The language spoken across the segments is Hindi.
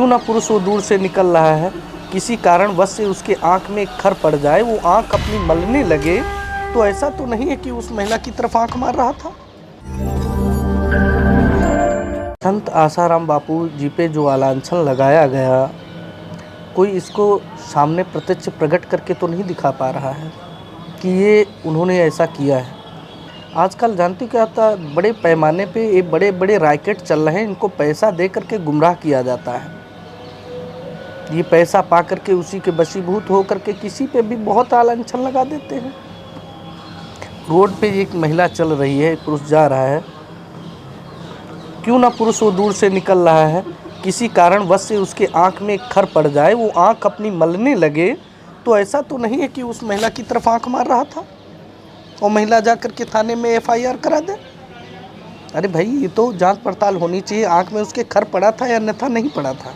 क्यों ना पुरुष वो दूर से निकल रहा है, किसी कारणवश से उसके आंख में खर पड़ जाए, वो आंख अपनी मलने लगे, तो ऐसा तो नहीं है कि उस महिला की तरफ आंख मार रहा था। संत आसाराम बापू जी पे जो आलांछन लगाया गया, कोई इसको सामने प्रत्यक्ष प्रकट करके तो नहीं दिखा पा रहा है कि ये उन्होंने ऐसा किया है। आजकल जानते क्या होता है, बड़े पैमाने पे ये बड़े बड़े रैकेट चल रहे हैं, इनको पैसा दे करके गुमराह किया जाता है। ये पैसा पा करके उसी के वशीभूत हो करके किसी पे भी बहुत आलांछन लगा देते हैं। रोड पे एक महिला चल रही है, एक पुरुष जा रहा है, क्यों ना पुरुष वो दूर से निकल रहा है, किसी कारणवश से उसके आंख में खर पड़ जाए, वो आंख अपनी मलने लगे, तो ऐसा तो नहीं है कि उस महिला की तरफ आंख मार रहा था और महिला जा करके थाने में एफआईआर करा दे। अरे भाई, ये तो जांच पड़ताल होनी चाहिए, आंख में उसके खर पड़ा था या अन्यथा नहीं पड़ा था।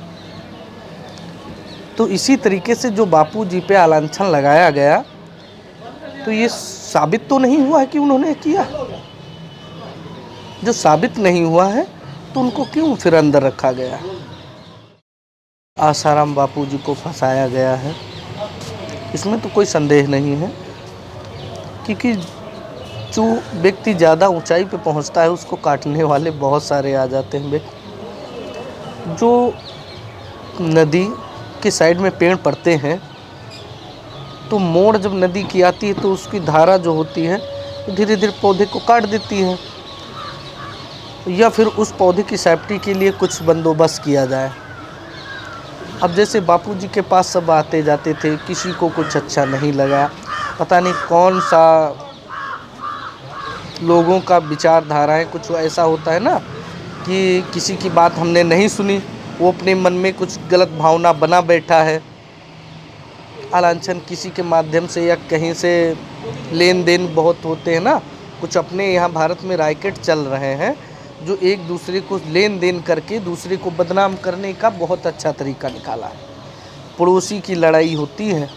तो इसी तरीके से जो बापू जी पे आलांछन लगाया गया, तो ये साबित तो नहीं हुआ है कि उन्होंने किया। जो साबित नहीं हुआ है तो उनको क्यों फिर अंदर रखा गया। आसाराम बापू जी को फंसाया गया है, इसमें तो कोई संदेह नहीं है, क्योंकि जो व्यक्ति ज़्यादा ऊंचाई पे पहुंचता है उसको काटने वाले बहुत सारे आ जाते हैं व्यक्ति। जो नदी के साइड में पेड़ पड़ते हैं, तो मोड़ जब नदी की आती है तो उसकी धारा जो होती है धीरे धीरे पौधे को काट देती है, या फिर उस पौधे की सेफ्टी के लिए कुछ बंदोबस्त किया जाए। अब जैसे बापूजी के पास सब आते जाते थे, किसी को कुछ अच्छा नहीं लगा, पता नहीं कौन सा लोगों का विचारधाराएं कुछ ऐसा होता है ना कि किसी की बात हमने नहीं सुनी, वो अपने मन में कुछ गलत भावना बना बैठा है। आलांछन किसी के माध्यम से या कहीं से लेन देन बहुत होते हैं ना, कुछ अपने यहाँ भारत में रैकेट चल रहे हैं जो एक दूसरे को लेन देन करके दूसरे को बदनाम करने का बहुत अच्छा तरीका निकाला है। पड़ोसी की लड़ाई होती है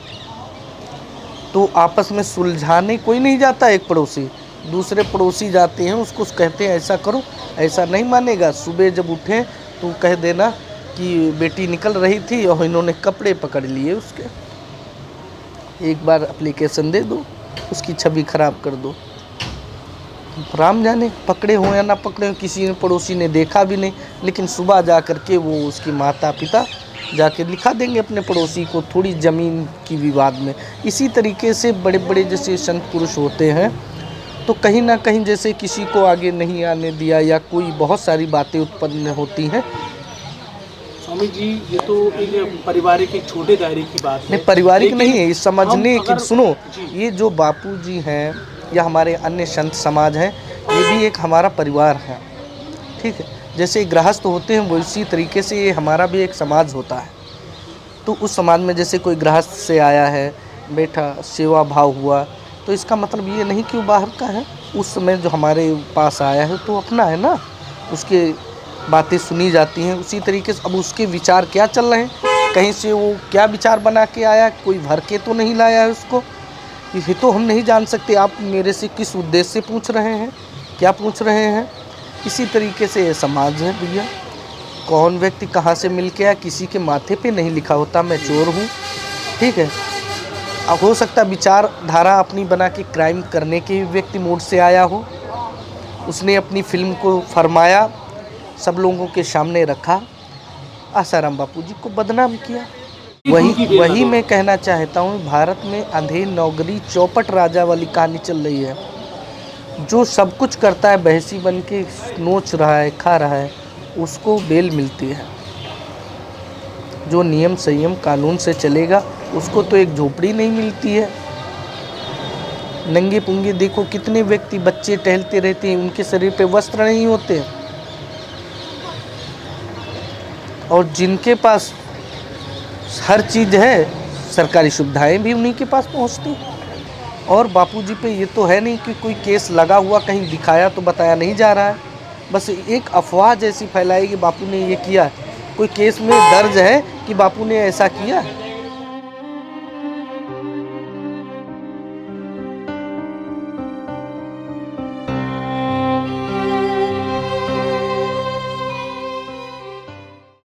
तो आपस में सुलझाने कोई नहीं जाता, एक पड़ोसी दूसरे पड़ोसी जाते हैं, उसको कहते हैं ऐसा करो, ऐसा नहीं मानेगा, सुबह जब उठें तो कह देना कि बेटी निकल रही थी और इन्होंने कपड़े पकड़ लिए उसके, एक बार एप्लीकेशन दे दो, उसकी छवि खराब कर दो। राम जाने पकड़े हो या ना पकड़े हो, किसी ने पड़ोसी ने देखा भी नहीं, लेकिन सुबह जा कर के वो उसकी माता पिता जाके लिखा देंगे अपने पड़ोसी को थोड़ी ज़मीन की विवाद में। इसी तरीके से बड़े बड़े जैसे संत पुरुष होते हैं, तो कहीं ना कहीं जैसे किसी को आगे नहीं आने दिया या कोई बहुत सारी बातें उत्पन्न होती हैं। स्वामी जी, ये तो एक पारिवारिक एक छोटे दायरे की बात है। नहीं, पारिवारिक नहीं है, ये समझने की सुनो, ये जो बापू जी हैं या हमारे अन्य संत समाज हैं, ये भी एक हमारा परिवार है, ठीक है। जैसे गृहस्थ होते हैं वैसी तरीके से ये हमारा भी एक समाज होता है। तो उस समाज में जैसे कोई गृहस्थ से आया है, बैठा, सेवा भाव हुआ, तो इसका मतलब ये नहीं कि वो बाहर का है। उस समय जो हमारे पास आया है तो अपना है ना, उसके बातें सुनी जाती हैं। उसी तरीके से अब उसके विचार क्या चल रहे हैं, कहीं से वो क्या विचार बना के आया, कोई भर के तो नहीं लाया है उसको, ये तो हम नहीं जान सकते। आप मेरे से किस उद्देश्य से पूछ रहे हैं, क्या पूछ रहे हैं। इसी तरीके से ये समाज है भैया, कौन व्यक्ति कहाँ से मिल के आया, किसी के माथे पे नहीं लिखा होता मैं चोर हूँ, ठीक है। अब हो सकता विचारधारा अपनी बना के क्राइम करने के व्यक्ति मूड से आया हो, उसने अपनी फिल्म को फरमाया, सब लोगों के सामने रखा, आसाराम बापू जी को बदनाम किया। वही मैं कहना चाहता हूँ, भारत में अंधेर नौकरी चौपट राजा वाली कहानी चल रही है। जो सब कुछ करता है, बहसी बन के नोच रहा है, खा रहा है, उसको बेल मिलती है। जो नियम संयम कानून से चलेगा उसको तो एक झोपड़ी नहीं मिलती है। नंगे पुंगे देखो कितने व्यक्ति, बच्चे टहलते रहते हैं, उनके शरीर पे वस्त्र नहीं होते, और जिनके पास हर चीज़ है, सरकारी सुविधाएं भी उन्हीं के पास पहुंचती। और बापूजी पे ये तो है नहीं कि कोई केस लगा हुआ कहीं दिखाया तो बताया नहीं जा रहा है, बस एक अफवाह जैसी फैलाई कि बापू ने ये किया। कोई केस में दर्ज है कि बापू ने ऐसा किया?